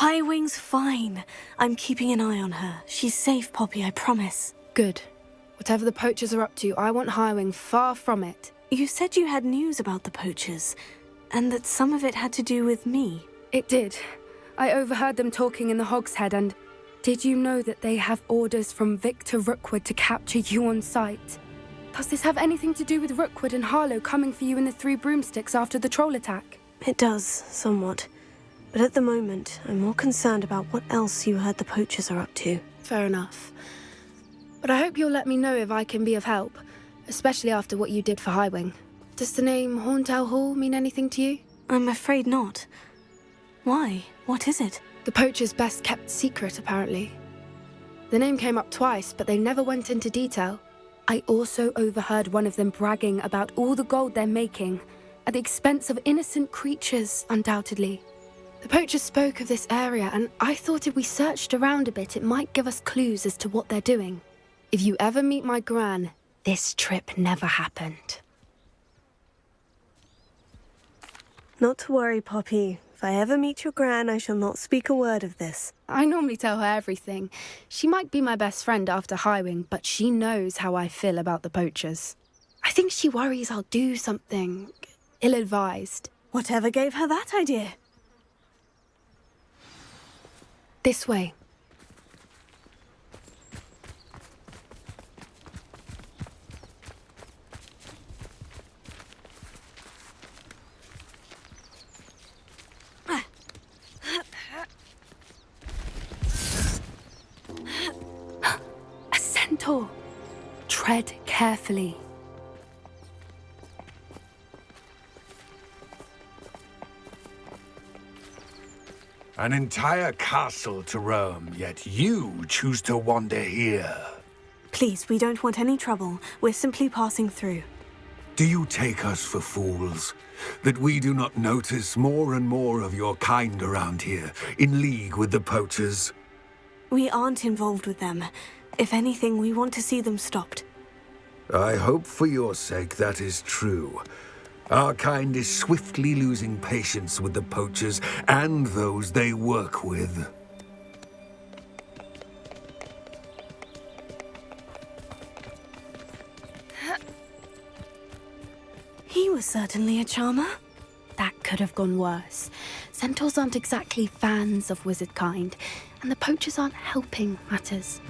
Highwing's fine. I'm keeping an eye on her. She's safe, Poppy, I promise. Good. Whatever the poachers are up to, I want Highwing far from it. You said you had news about the poachers, and that some of it had to do with me. It did. I overheard them talking in the Hogshead, and did you know that they have orders from Victor Rookwood to capture you on sight? Does this have anything to do with Rookwood and Harlow coming for you in the Three Broomsticks after the troll attack? It does, somewhat. But at the moment, I'm more concerned about what else you heard the poachers are up to. Fair enough. But I hope you'll let me know if I can be of help, especially after what you did for Highwing. Does the name Horntail Hall mean anything to you? I'm afraid not. Why? What is it? The poachers' best kept secret, apparently. The name came up twice, but they never went into detail. I also overheard one of them bragging about all the gold they're making, at the expense of innocent creatures, undoubtedly. The poachers spoke of this area, and I thought if we searched around a bit, it might give us clues as to what they're doing. If you ever meet my gran, this trip never happened. Not to worry, Poppy. If I ever meet your gran, I shall not speak a word of this. I normally tell her everything. She might be my best friend after Highwing, but she knows how I feel about the poachers. I think she worries I'll do something ill-advised. Whatever gave her that idea? This way. A centaur. Tread carefully. An entire castle to roam, yet you choose to wander here. Please, we don't want any trouble. We're simply passing through. Do you take us for fools? That we do not notice more and more of your kind around here, in league with the poachers? We aren't involved with them. If anything, we want to see them stopped. I hope for your sake that is true. Our kind is swiftly losing patience with the poachers and those they work with. He was certainly a charmer. That could have gone worse. Centaurs aren't exactly fans of wizard kind, and the poachers aren't helping matters.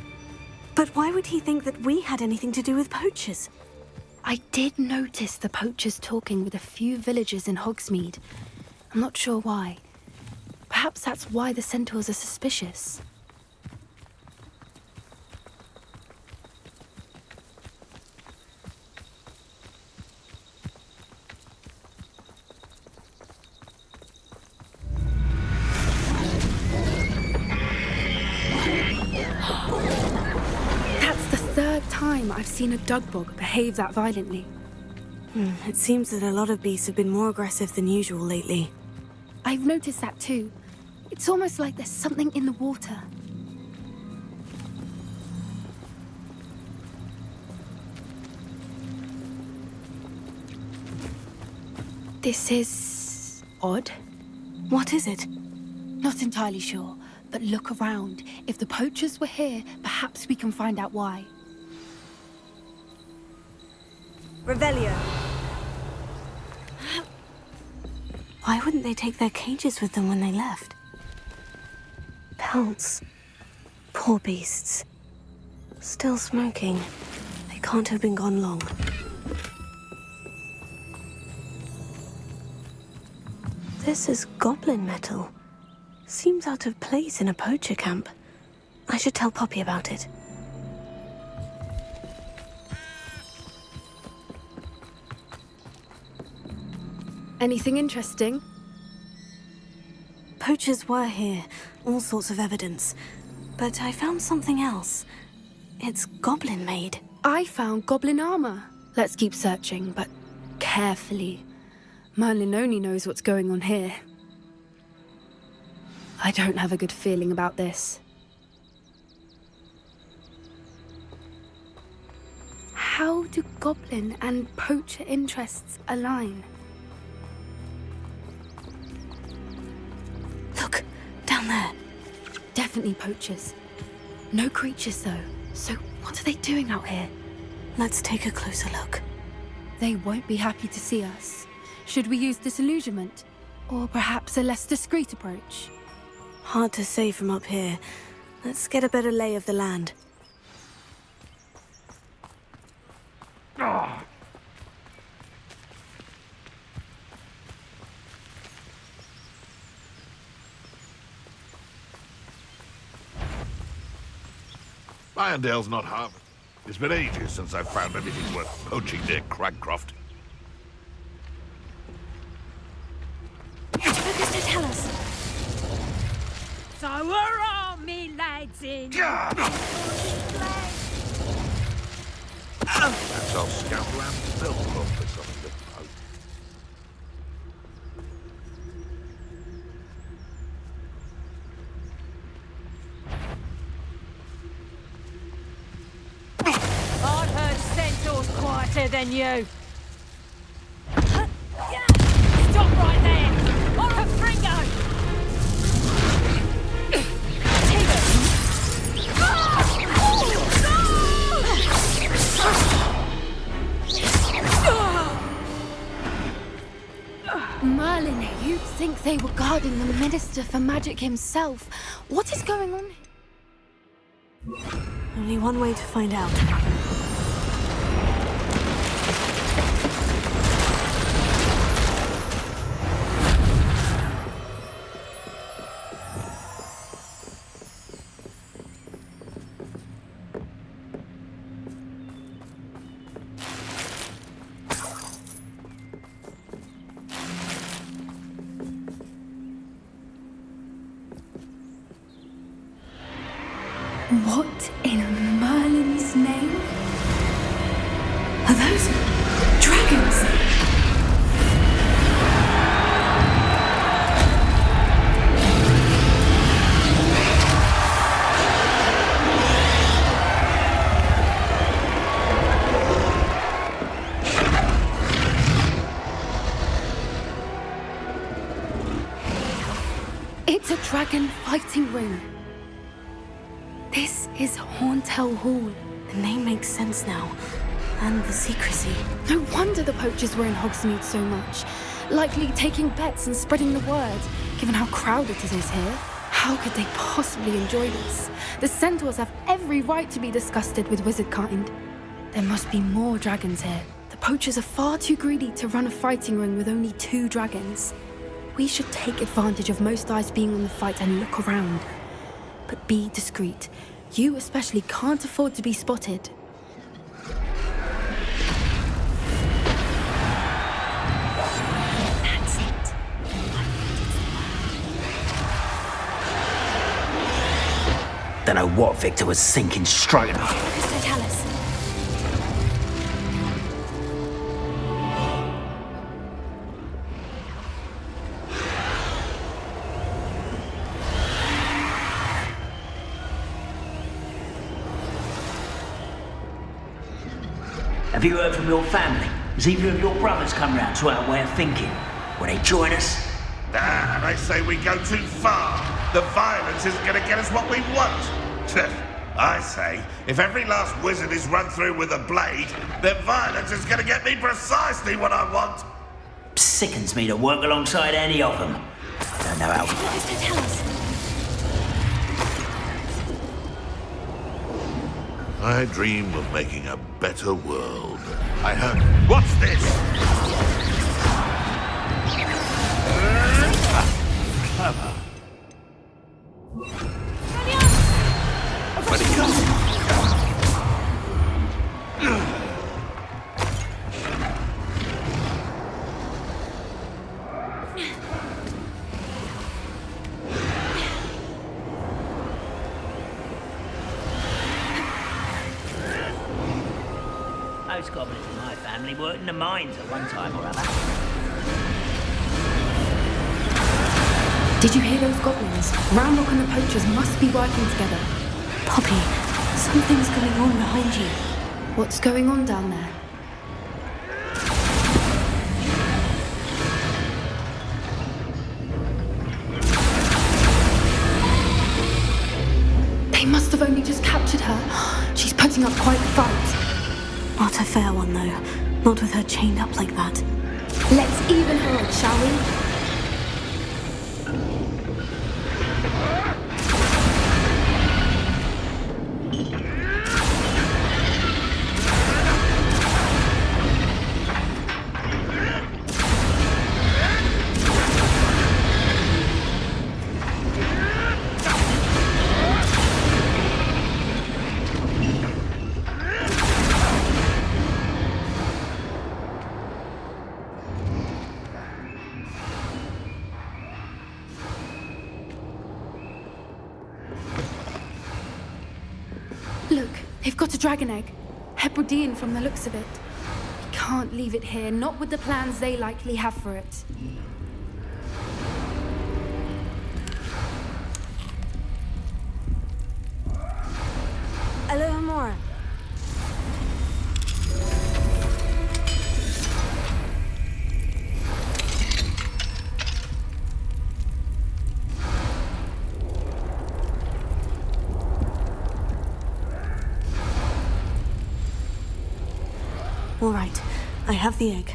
But why would he think that we had anything to do with poachers? I did notice the poachers talking with a few villagers in Hogsmeade. I'm not sure why. Perhaps that's why the centaurs are suspicious. Time I've seen a dugbog behave that violently. It seems that a lot of beasts have been more aggressive than usual lately. I've noticed that too. It's almost like there's something in the water. This is odd. What is it? Not entirely sure, but look around. If the poachers were here, perhaps we can find out why. Revelio. Why wouldn't they take their cages with them when they left? Pelts. Poor beasts. Still smoking. They can't have been gone long. This is goblin metal. Seems out of place in a poacher camp. I should tell Poppy about it. Anything interesting? Poachers were here, all sorts of evidence. But I found something else. It's goblin-made. I found goblin armor. Let's keep searching, but carefully. Merlin only knows what's going on here. I don't have a good feeling about this. How do goblin and poacher interests align? down there? Definitely poachers. No creatures, though. So what are they doing out here? Let's take a closer look. They won't be happy to see us. Should we use disillusionment? Or perhaps a less discreet approach? Hard to say from up here. Let's get a better lay of the land. Irondale's not harvested. It's been ages since I've found anything worth poaching near Cragcroft. Focus to tell us. So we're all me lads in. Perhaps I'll scout around Silvercroft for something to poach. I'd heard centaurs quieter than you. Stop right there! Or a fringo! Merlin, you'd think they were guarding the Minister for Magic himself. What is going on? Only one way to find out. What in Merlin's name? Are those dragons? It's a dragon fighting ring. This is Horntail Hall. The name makes sense now. And the secrecy. No wonder the poachers were in Hogsmeade so much. Likely taking bets and spreading the word, given how crowded it is here. How could they possibly enjoy this? The centaurs have every right to be disgusted with wizard kind. There must be more dragons here. The poachers are far too greedy to run a fighting ring with only 2 dragons. We should take advantage of most eyes being on the fight and look around. But be discreet. You especially can't afford to be spotted. That's it. Don't know what Victor was thinking straight up. Focus to tell us. Have you heard from your family? Has either of your brothers come round to our way of thinking? Will they join us? Nah, they say we go too far. The violence isn't going to get us what we want. I say, if every last wizard is run through with a blade, then violence is going to get me precisely what I want. Sickens me to work alongside any of them. I don't know how... Focus to tell us. I dream of making a better world. I heard... What's this? Clever. Where'd it go? Those goblins in my family worked in the mines at one time or other. Did you hear those goblins? Ramrock and the poachers must be working together. Poppy, something's going on behind you. What's going on down there? her. She's putting up quite the fight. Not a fair one, though. Not with her chained up like that. Let's even her odds, shall we? Look, they've got a dragon egg. Hebridean from the looks of it. We can't leave it here, not with the plans they likely have for it. Hello, Amora. All right, I have the egg.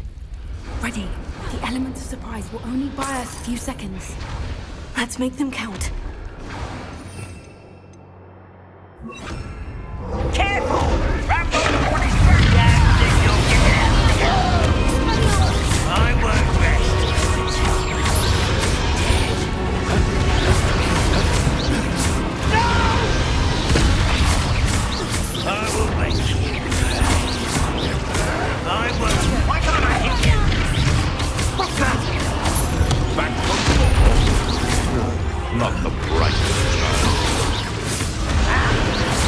Ready. The element of surprise will only buy us a few seconds. Let's make them count. Careful! Rambo on his first down, then you'll get out. I won't rest. No! I will make you. I will. Why can't I hit you? What's that? Back from the Not the brightest child.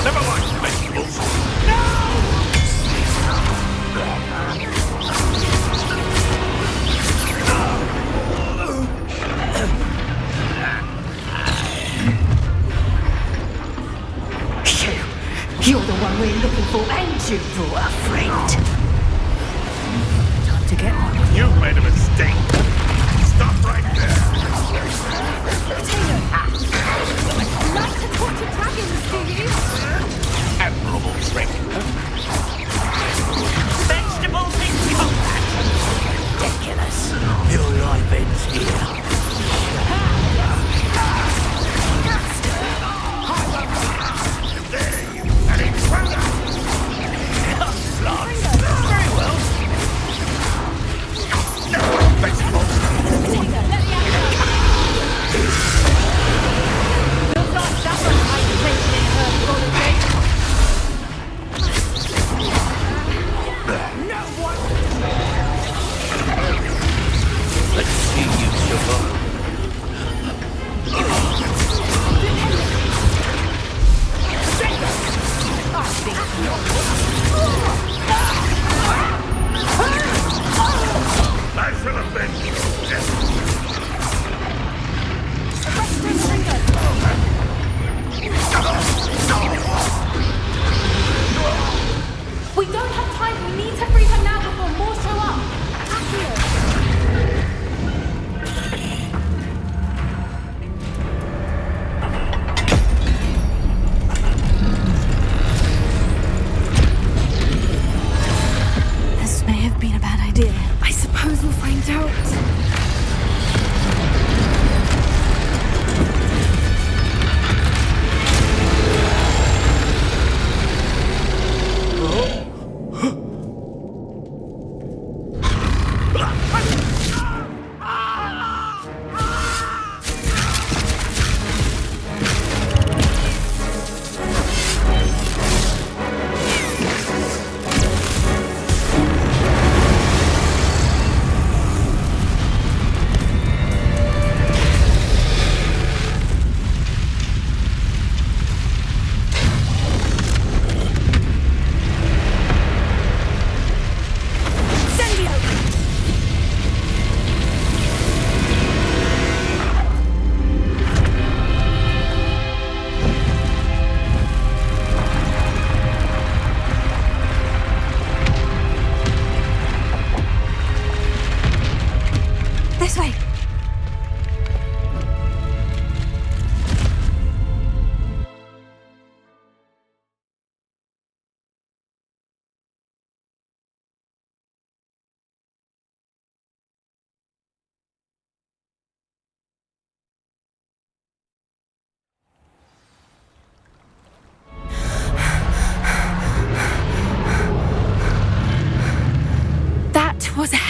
Never mind vegetables. You're the one we're looking for, and you brought a friend. Time to get on. You've made a mistake. Stop right there. You like to talk to dragons, do you? Admirable trick. Vegetables in combat. Ridiculous. Your life ends here. There you and in front of Very well. vegetables. Let me out.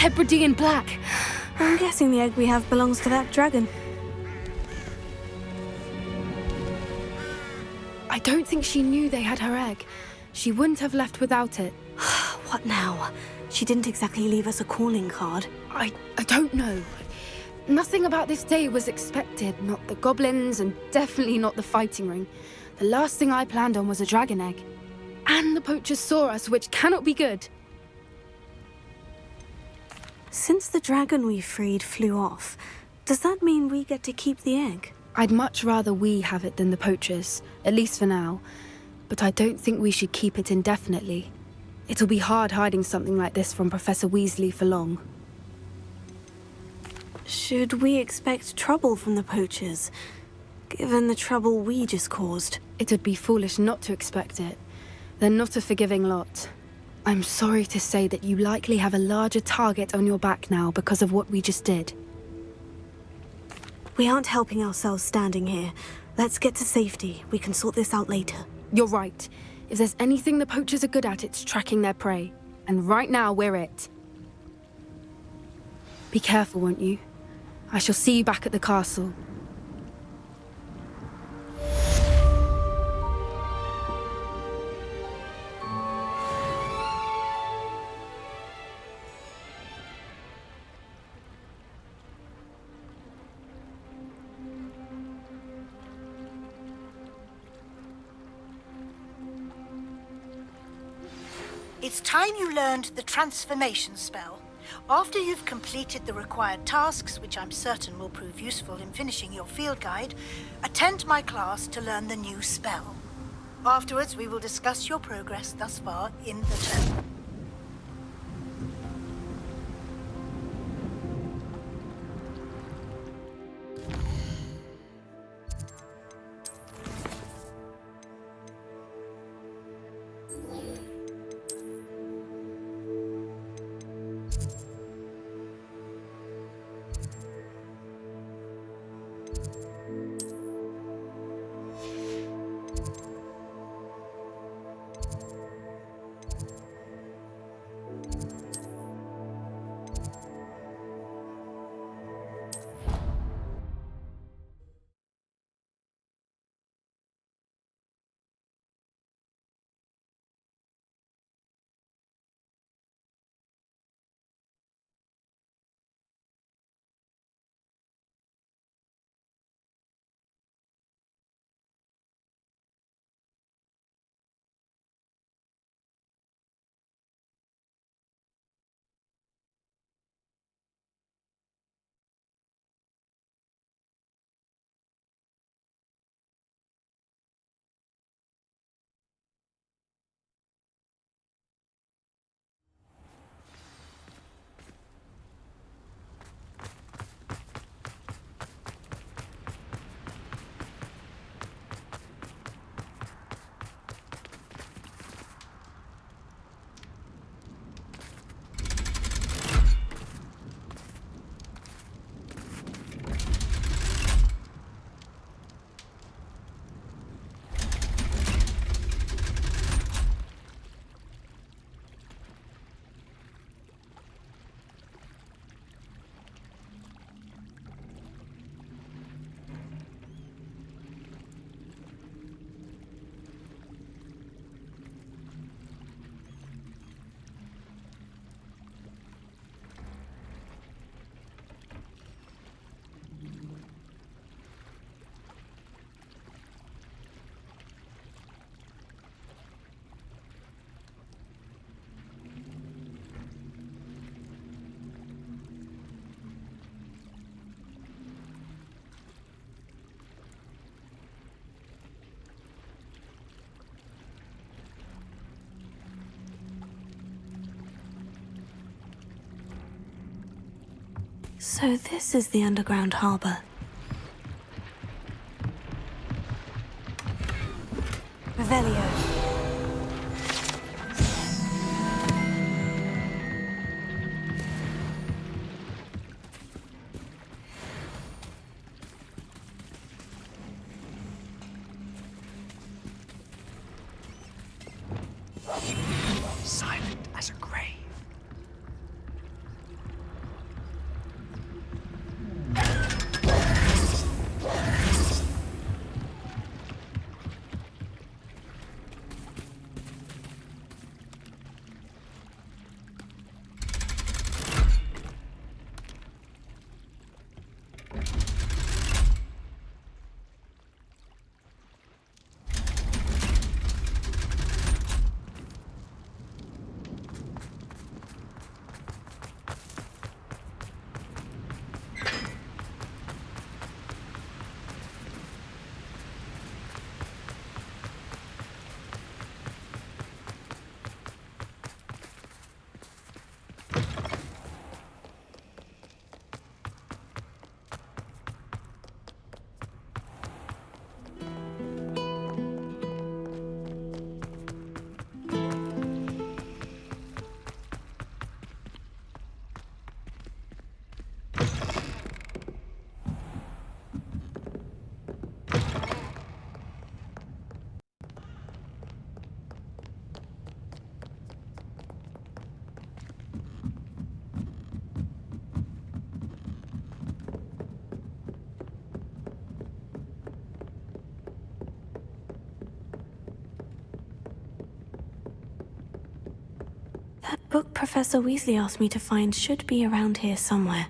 Hebridean black. I'm guessing the egg we have belongs to that dragon. I don't think she knew they had her egg. She wouldn't have left without it. What now? She didn't exactly leave us a calling card. I don't know. Nothing about this day was expected. Not the goblins, and definitely not the fighting ring. The last thing I planned on was a dragon egg. And the poachers saw us, which cannot be good. Since the dragon we freed flew off, does that mean we get to keep the egg? I'd much rather we have it than the poachers, at least for now. But I don't think we should keep it indefinitely. It'll be hard hiding something like this from Professor Weasley for long. Should we expect trouble from the poachers, given the trouble we just caused? It would be foolish not to expect it. They're not a forgiving lot. I'm sorry to say that you likely have a larger target on your back now because of what we just did. We aren't helping ourselves standing here. Let's get to safety. We can sort this out later. You're right. If there's anything the poachers are good at, it's tracking their prey. And right now, we're it. Be careful, won't you? I shall see you back at the castle. It's time you learned the transformation spell. After you've completed the required tasks, which I'm certain will prove useful in finishing your field guide, attend my class to learn the new spell. Afterwards, we will discuss your progress thus far in the term. So this is the underground harbor. Revelio. Silent as a grave. book Professor Weasley asked me to find should be around here somewhere.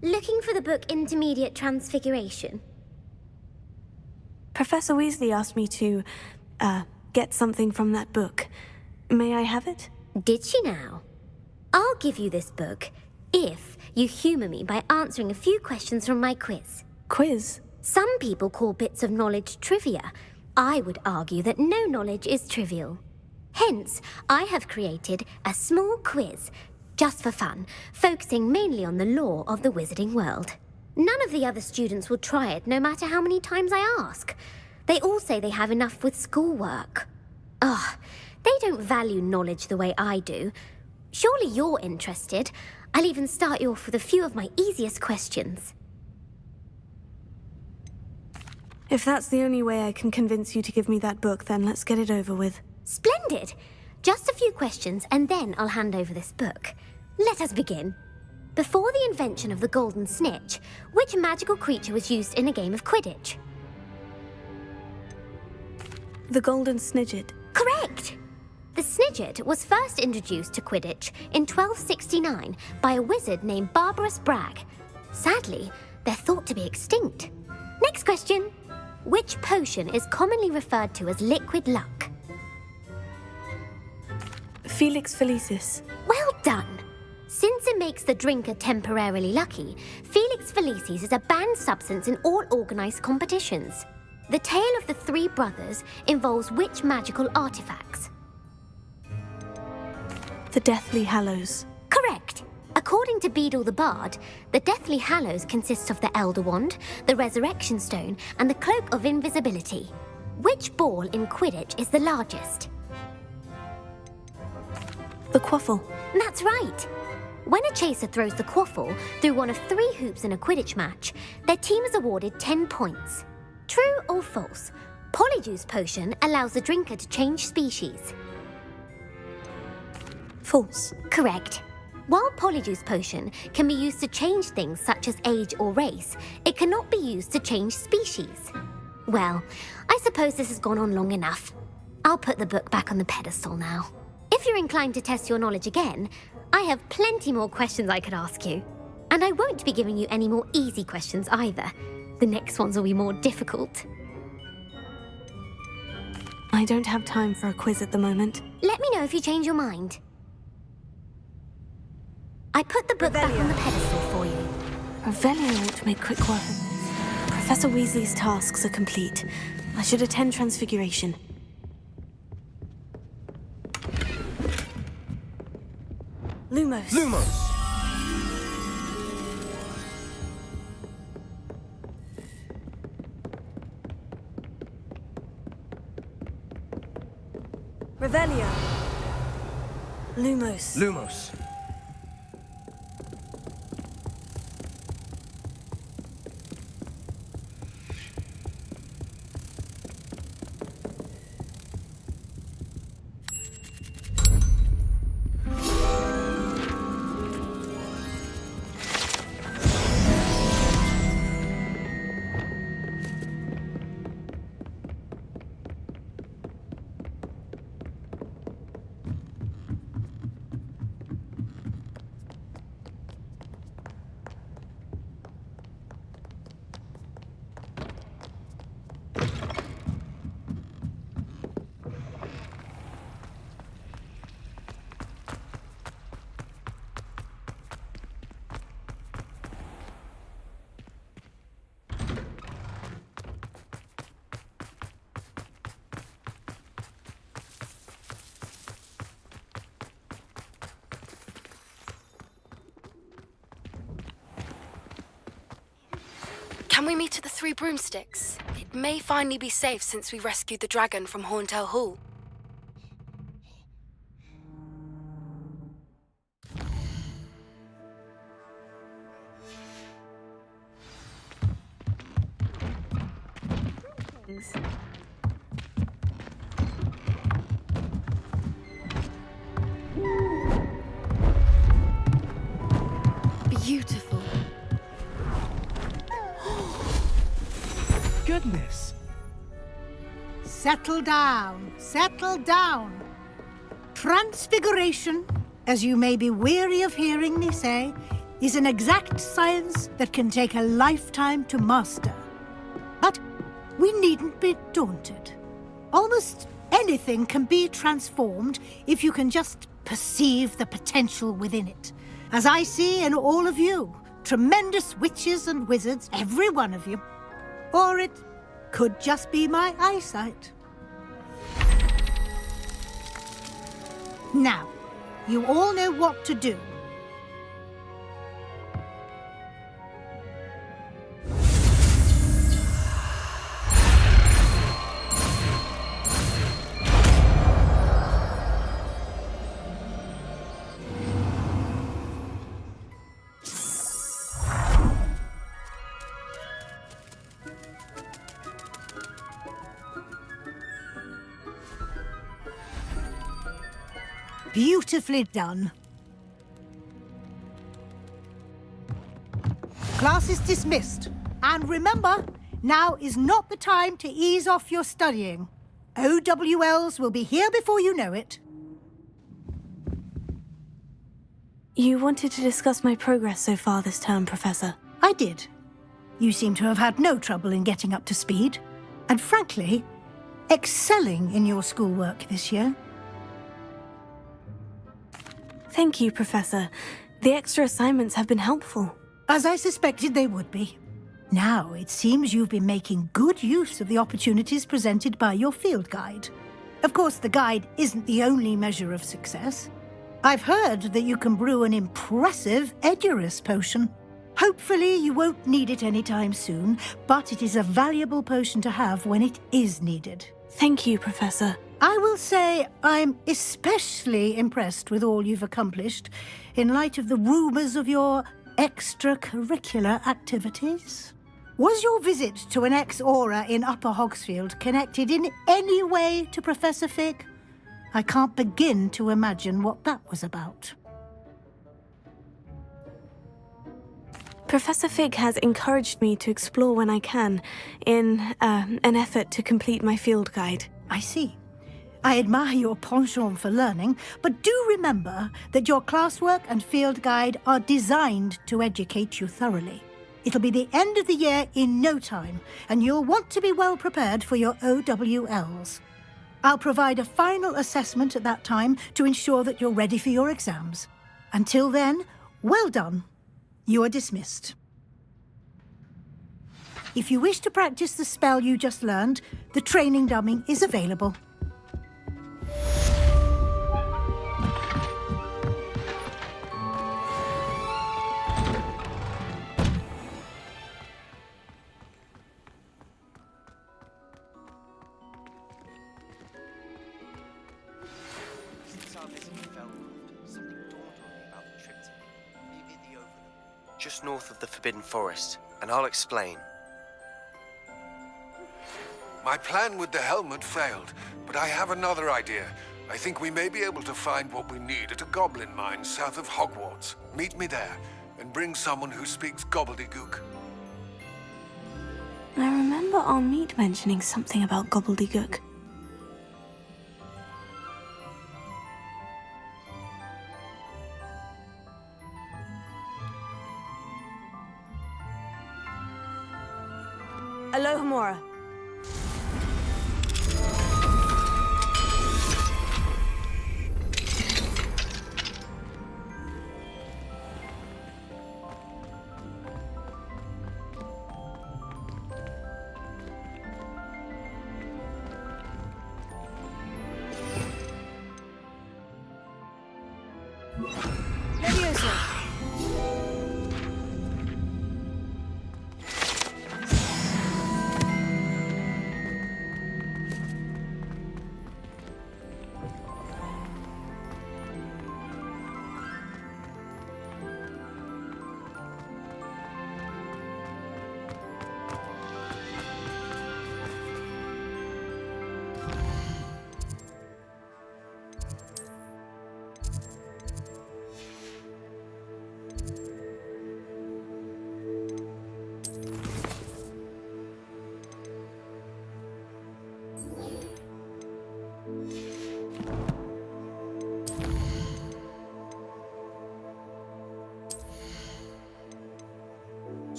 Looking for the book Intermediate Transfiguration? Professor Weasley asked me to, get something from that book. May I have it? Did she now? I'll give you this book if you humour me by answering a few questions from my quiz. Quiz? Some people call bits of knowledge trivia. I would argue that no knowledge is trivial. Hence, I have created a small quiz, just for fun, focusing mainly on the lore of the wizarding world. None of the other students will try it, no matter how many times I ask. They all say they have enough with schoolwork. Ugh, they don't value knowledge the way I do. Surely you're interested. I'll even start you off with a few of my easiest questions. If that's the only way I can convince you to give me that book, then let's get it over with. Splendid! Just a few questions, and then I'll hand over this book. Let us begin. Before the invention of the golden snitch, which magical creature was used in a game of Quidditch? The golden snidget. Correct! The snidget was first introduced to Quidditch in 1269 by a wizard named Barbarous Bragg. Sadly, they're thought to be extinct. Next question. Which potion is commonly referred to as liquid luck? Felix Felicis. Well done! Since it makes the drinker temporarily lucky, Felix Felicis is a banned substance in all organised competitions. The tale of the three brothers involves which magical artifacts? The Deathly Hallows. Correct! According to Beadle the Bard, the Deathly Hallows consists of the Elder Wand, the Resurrection Stone, and the Cloak of Invisibility. Which ball in Quidditch is the largest? The Quaffle. That's right! When a chaser throws the quaffle through one of 3 hoops in a Quidditch match, their team is awarded 10 points. True or false? Polyjuice Potion allows the drinker to change species. False. Correct. While Polyjuice Potion can be used to change things such as age or race, it cannot be used to change species. Well, I suppose this has gone on long enough. I'll put the book back on the pedestal now. If you're inclined to test your knowledge again, I have plenty more questions I could ask you. And I won't be giving you any more easy questions either. The next ones will be more difficult. I don't have time for a quiz at the moment. Let me know if you change your mind. I put the book back on the pedestal for you. Revelio ought to make quick work. Professor Weasley's tasks are complete. I should attend Transfiguration. Lumos. Lumos! Revelio. Lumos. Lumos. Can we meet at the Three Broomsticks? It may finally be safe since we rescued the dragon from Horntail Hall. Beautiful. Goodness! settle down. Settle down. Transfiguration, as you may be weary of hearing me say, is an exact science that can take a lifetime to master. But we needn't be daunted. Almost anything can be transformed if you can just perceive the potential within it. As I see in all of you, tremendous witches and wizards, every one of you. Or it could just be my eyesight. Now, you all know what to do. Beautifully done. Class is dismissed. And remember, now is not the time to ease off your studying. OWLs will be here before you know it. You wanted to discuss my progress so far this term, Professor. I did. You seem to have had no trouble in getting up to speed. And frankly, excelling in your schoolwork this year. Thank you, Professor. The extra assignments have been helpful. As I suspected they would be. Now, it seems you've been making good use of the opportunities presented by your field guide. Of course, the guide isn't the only measure of success. I've heard that you can brew an impressive Edurus potion. Hopefully, you won't need it anytime soon, but it is a valuable potion to have when it is needed. Thank you, Professor. I will say I'm especially impressed with all you've accomplished in light of the rumours of your extracurricular activities. Was your visit to an ex-aura in Upper Hogsfield connected in any way to Professor Fig? I can't begin to imagine what that was about. Professor Fig has encouraged me to explore when I can in an effort to complete my field guide. I see. I admire your penchant for learning, but do remember that your classwork and field guide are designed to educate you thoroughly. It'll be the end of the year in no time, and you'll want to be well prepared for your OWLs. I'll provide a final assessment at that time to ensure that you're ready for your exams. Until then, well done. You are dismissed. If you wish to practice the spell you just learned, the training dummy is available. Just north of the Forbidden Forest, and I'll explain. My plan with the helmet failed, but I have another idea. I think we may be able to find what we need at a goblin mine south of Hogwarts. Meet me there, and bring someone who speaks gobbledygook. I remember our meet mentioning something about gobbledygook. Alohomora.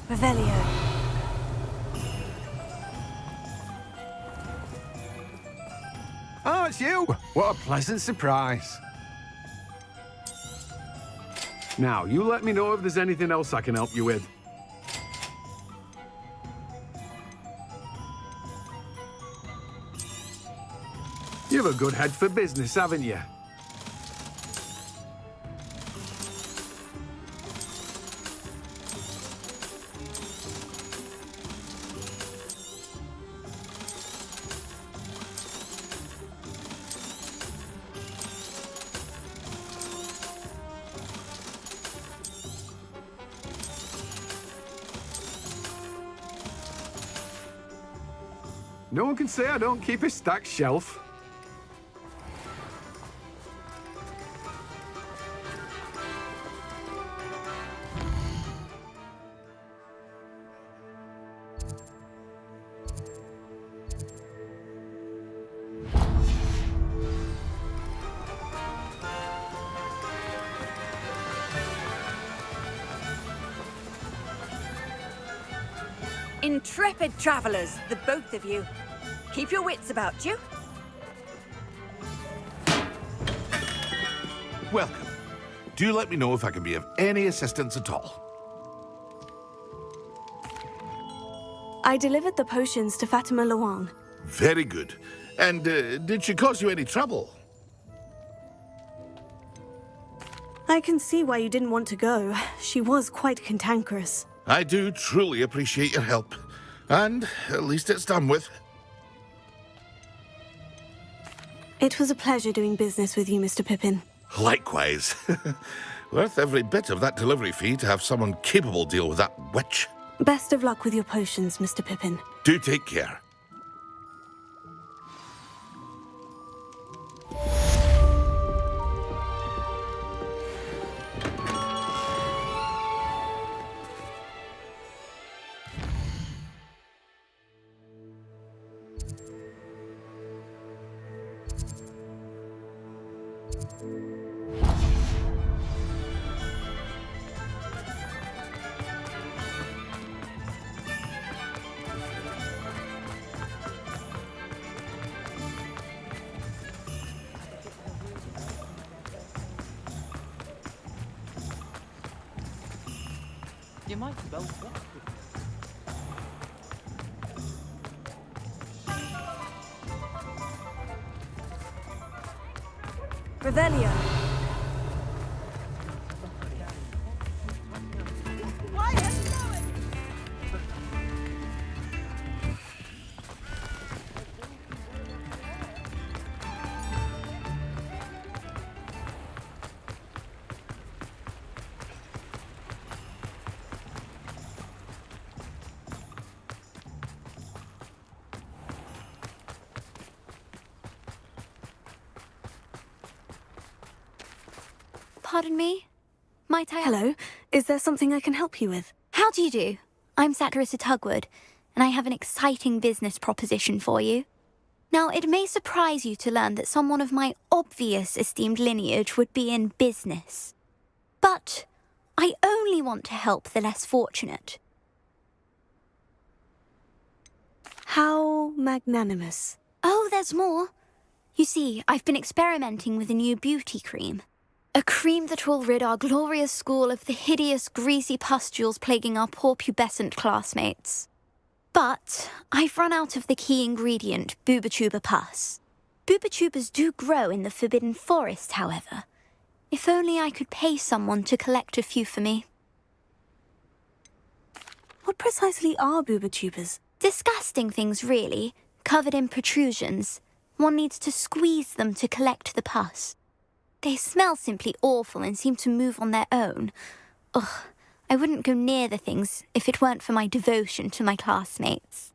Revelio. Oh, it's you! What a pleasant surprise. Now, you let me know if there's anything else I can help you with. You have a good head for business, haven't you? No one can say I don't keep a stacked shelf. Intrepid travellers, the both of you. Keep your wits about you. Welcome. Do let me know if I can be of any assistance at all. I delivered the potions to Fatima Luang. Very good. And did she cause you any trouble? I can see why you didn't want to go. She was quite cantankerous. I do truly appreciate your help. And at least it's done with. It was a pleasure doing business with you, Mr. Pippin. Likewise. Worth every bit of that delivery fee to have someone capable deal with that witch. Best of luck with your potions, Mr. Pippin. Do take care. You might as well walk with Revelio. Pardon me? Might I... Hello. Is there something I can help you with? How do you do? I'm Satirissa Tugwood, and I have an exciting business proposition for you. Now, it may surprise you to learn that someone of my obvious esteemed lineage would be in business. But I only want to help the less fortunate. How magnanimous. Oh, there's more. You see, I've been experimenting with a new beauty cream. A cream that will rid our glorious school of the hideous, greasy pustules plaguing our poor pubescent classmates. But I've run out of the key ingredient, Booba-tuber pus. Booba-tubers do grow in the Forbidden Forest, however. If only I could pay someone to collect a few for me. What precisely are booba-tubers? Disgusting things, really, covered in protrusions. One needs to squeeze them to collect the pus. They smell simply awful and seem to move on their own. Ugh, I wouldn't go near the things if it weren't for my devotion to my classmates.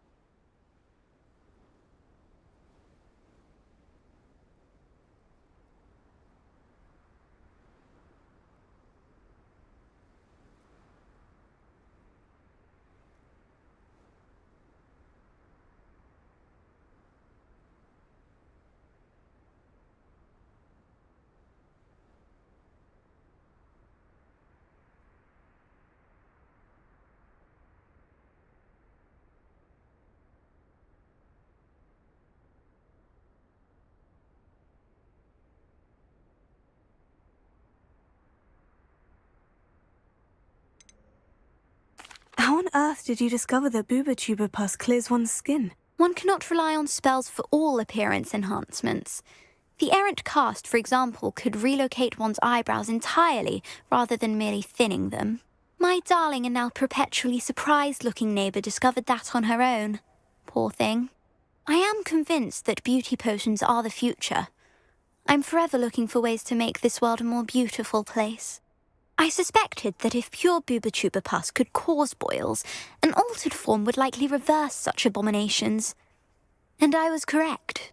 on earth did you discover that Booba pus clears one's skin? One cannot rely on spells for all appearance enhancements. The errant cast, for example, could relocate one's eyebrows entirely rather than merely thinning them. My darling and now perpetually surprised-looking neighbour discovered that on her own. Poor thing. I am convinced that beauty potions are the future. I'm forever looking for ways to make this world a more beautiful place. I suspected that if pure Booba pus could cause boils, an altered form would likely reverse such abominations. And I was correct.